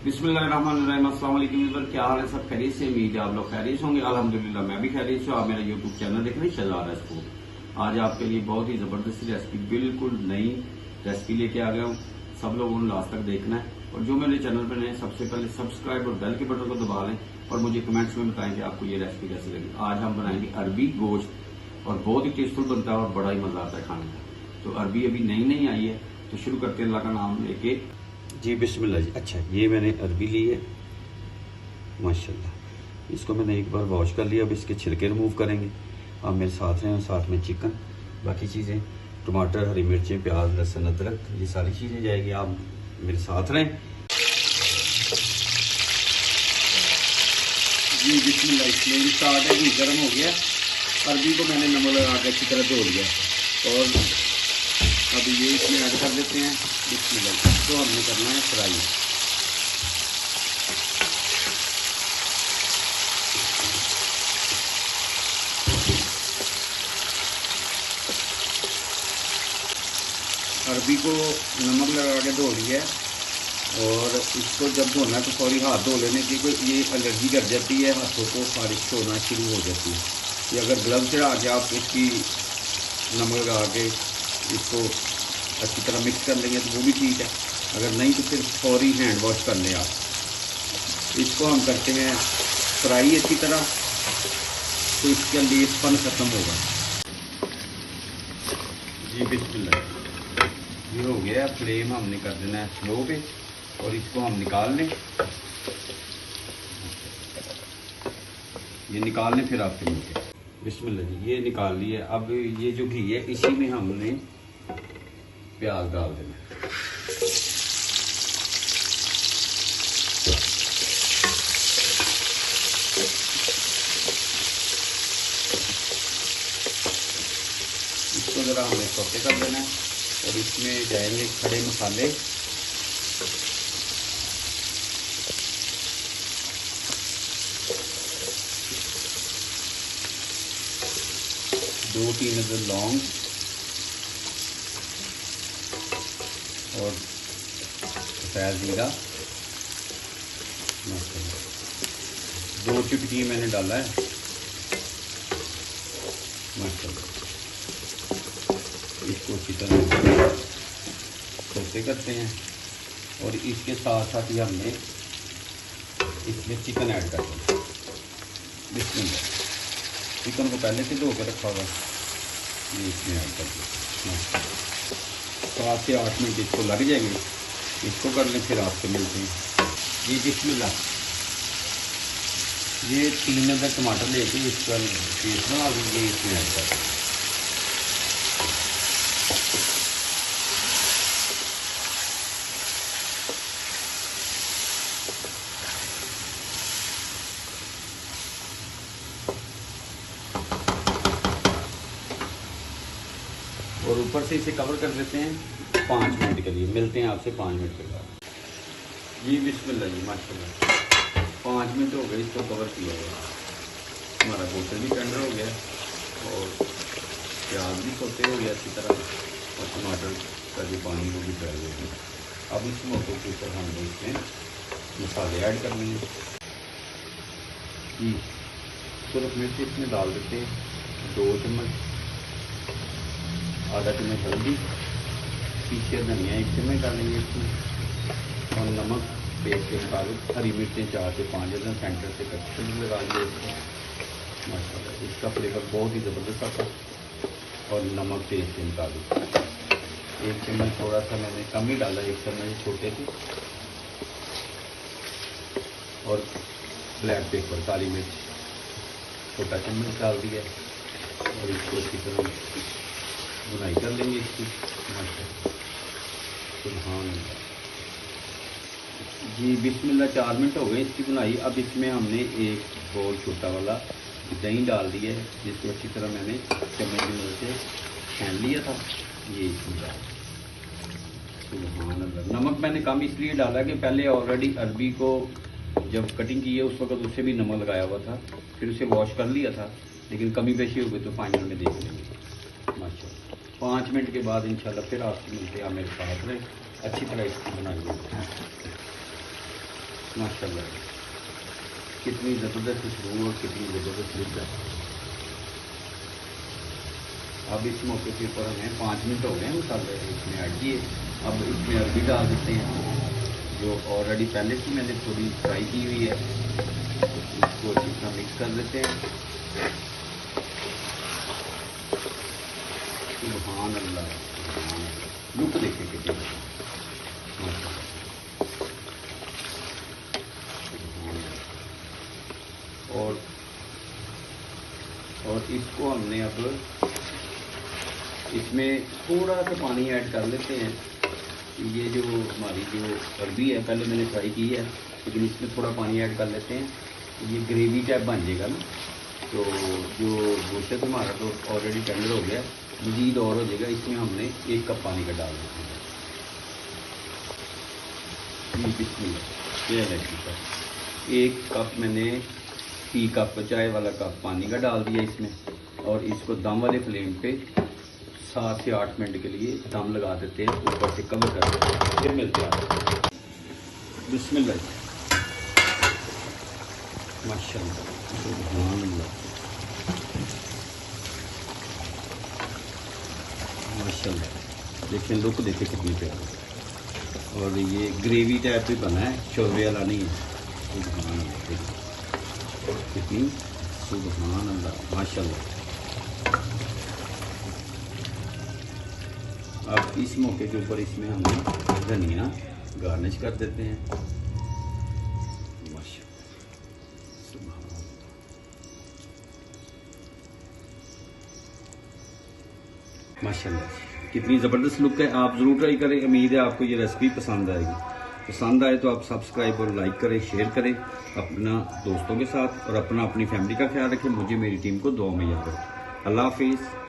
बिस्मिल्लाहिर्रहमानिर्रहीम। अस्सलाम वालेकुम। क्या हाल है? सब खैरियत से? उम्मीद है आप लोग खैरियत होंगे। अल्हम्दुलिल्लाह मैं भी खैरियत से। आप मेरा यूट्यूब चैनल देख रहे हैं शहजाद रेसिपी। आज आपके लिए बहुत ही जबरदस्त रेसिपी, बिल्कुल नई रेसिपी लेके आ गया हूँ। सब लोगों ने लास्ट तक देखना है और जो मेरे चैनल पर नए सबसे पहले सब्सक्राइब और बेल के बटन को दबा लें और मुझे कमेंट्स में बताएं कि आपको ये रेसिपी कैसी लगी। आज हम बनाएंगे अरबी गोश्त और बहुत ही टेस्टफुल बनता है और बड़ा ही मजा आता है खाने का। तो अरबी अभी नई नई आई है तो शुरू करते हैं अल्लाह का नाम लेके। जी बिस्मिल्लाह जी। अच्छा, ये मैंने अरबी ली है माशाल्लाह। इसको मैंने एक बार वॉश कर लिया। अब इसके छिलके रिमूव करेंगे। आप मेरे साथ हैं और साथ में चिकन, बाकी चीज़ें, टमाटर, हरी मिर्चें, प्याज, लहसुन, अदरक, ये सारी चीज़ें जाएगी। आप मेरे साथ रहें। जी बिस्मिल्लाह। फ्लेम स्टार्ट है जी, गर्म हो गया। अरबी को मैंने नमक लगा के अच्छी तरह धो लिया और अब ये इसमें ऐड कर देते हैं। बिस्मिल्लाह। इसको हमने करना है फ्राई। अरबी को नमक लगा के धो लिया है और इसको जब धोना है तो फौरी हाथ धो लेने की, कोई ये एलर्जी कर जाती है, हाथों को खारिश होना शुरू हो जाती है। ये अगर ग्लव चढ़ा के आप इसकी नमक लगा के इसको अच्छी तरह मिक्स कर लेंगे तो वो भी ठीक है। अगर नहीं तो फिर फौरी हैंड वॉश कर लें आप। इसको हम करते हैं फ्राई अच्छी तरह, तो इसका लेसपन ख़त्म होगा। जी बिस्मिल्लाह। ये हो गया। फ्लेम हमने कर देना है स्लो पे और इसको हम निकाल लें। ये निकाल लें फिर आपके मुझे। बिस्मिल्लाह जी, ये निकाल लिए। अब ये जो घी है इसी में हमने प्याज डाल देना। इसको ज़रा हमने सौते कर देना है और इसमें जाएंगे खड़े मसाले। दो तीन अदर लौंग और सफ़ेद जीरा, दो चुटकी मैंने डाला है माशाल्लाह। इसको अच्छी तरह सौते करते हैं और इसके साथ साथ ही हमने इसमें चिकन ऐड कर दिया। बिस्मिल्लाह। चिकन को पहले से धो के रखा हुआ ये इसमें ऐड कर दिया। 7 से 8 मिनट इसको लग जाएंगे। इसको कर लें फिर आपसे मिलते हैं। ये बिस्मिल्लाह। ये 3 अदर टमाटर लेके इसका पेस्ट बना दीजिए, इसमें ऐड कर दें। और ऊपर से इसे कवर कर देते हैं 5 मिनट के लिए। मिलते हैं आपसे 5 मिनट के बाद। जी बिस्मिल्लाह जी माशाल्लाह। 5 मिनट हो गए इसको कवर किया हुआ। हमारा गोश्त भी टेंडर हो गया और प्याज भी सोते हो गया अच्छी तरह और टमाटर का जो पानी वो भी फैल गया। अब इस मौके के ऊपर हमने इसमें मसाले ऐड करने हैं। जी सुरख मिर्च इसमें डाल देते हैं 2 चम्मच, आधा चम्मच हल्दी, पीछे धनिया 1 चम्मच डालेंगे इसमें और नमक टेस्ट के मुताबिक। हरी मिर्चें 4 से 5 अदर सेंटर से कट लगाएंगे इसको माशाल्लाह। इसका फ्लेवर बहुत ही ज़बरदस्त आता है। और नमक टेस्ट के मुताबिक 1 चम्मच, थोड़ा सा मैंने कम ही डाला, 1 चम्मच छोटे से। और ब्लैक पेपर, काली मिर्च छोटा चम्मच डाल दिया और इसको अच्छी तरह बुनाई कर लेंगे इसकी माशाल्लाह। जी बिस्मिल्लाह। 4 मिनट हो गए इसकी बुनाई। अब इसमें हमने एक बोल छोटा वाला दही डाल दिया है जिसको अच्छी तरह मैंने चम्मच में से छान लिया था। ये इसमें डाल। सुभान अल्लाह। नमक मैंने कम इसलिए डाला कि पहले ऑलरेडी अरबी को जब कटिंग की है उस वक्त उससे भी नमक लगाया हुआ था, फिर उसे वॉश कर लिया था, लेकिन कमी पेशी हो गई तो फाइनल में देख लेंगे माशाल्लाह। 5 मिनट के बाद इंशाल्लाह फिर आपसे मिलते हैं। मेरे साथ रहे, अच्छी तरह इसकी बनाइए। माशाल्लाह, कितनी ज़बरदस्त खुशबू और कितनी ज़बरदस्त लुक है। अब इस मौके के ऊपर हमें 5 मिनट हो गए मसाले इसमें ऐड किए। अब इसमें अरबी डाल देते हैं जो ऑलरेडी पहले से मैंने थोड़ी फ्राई की हुई है। इसको अच्छी तरह मिक्स कर देते हैं। सुभान अल्लाह, लुक देखिए कितनी, और इसको हमने अब इसमें थोड़ा सा पानी ऐड कर लेते हैं। ये जो हमारी जो अरबी है पहले मैंने फ्राई की है, लेकिन इसमें थोड़ा पानी ऐड कर लेते हैं। ये ग्रेवी टाइप बन जाएगा ना, तो जो गोश्त हमारा तो ऑलरेडी टेंडर हो गया, मज़ीद और हो जाएगा। इसमें हमने 1 कप पानी का डाल देते हैं। ये है 1 कप मैंने टी कप चाय वाला कप पानी का डाल दिया इसमें, और इसको दम वाले फ्लेम पे 7 से 8 मिनट के लिए दम लगा देते हैं, ऊपर से कवर कर देते हैं। फिर मिलते हैं। बिस्मिल्लाह, माशाल्लाह, सुभान अल्लाह, माशाल्लाह। देखिए लुक देखिए कितनी प्यारी, और ये ग्रेवी टाइप भी बना है, शोरबे वाला नहीं है। सुभान अल्लाह, कितनी सुभान अल्लाह, माशाल्लाह। अब इस मौके के ऊपर इसमें हम धनिया गार्निश कर देते हैं। माशाल्लाह, सुभान अल्लाह, माशाल्लाह, कितनी ज़बरदस्त लुक है। आप ज़रूर ट्राई करें। उम्मीद है आपको ये रेसिपी पसंद आएगी। पसंद आए तो आप सब्सक्राइब और लाइक करें, शेयर करें अपना दोस्तों के साथ, और अपनी फैमिली का ख्याल रखें। मुझे मेरी टीम को दुआ में याद रखें। अल्लाह हाफिज़।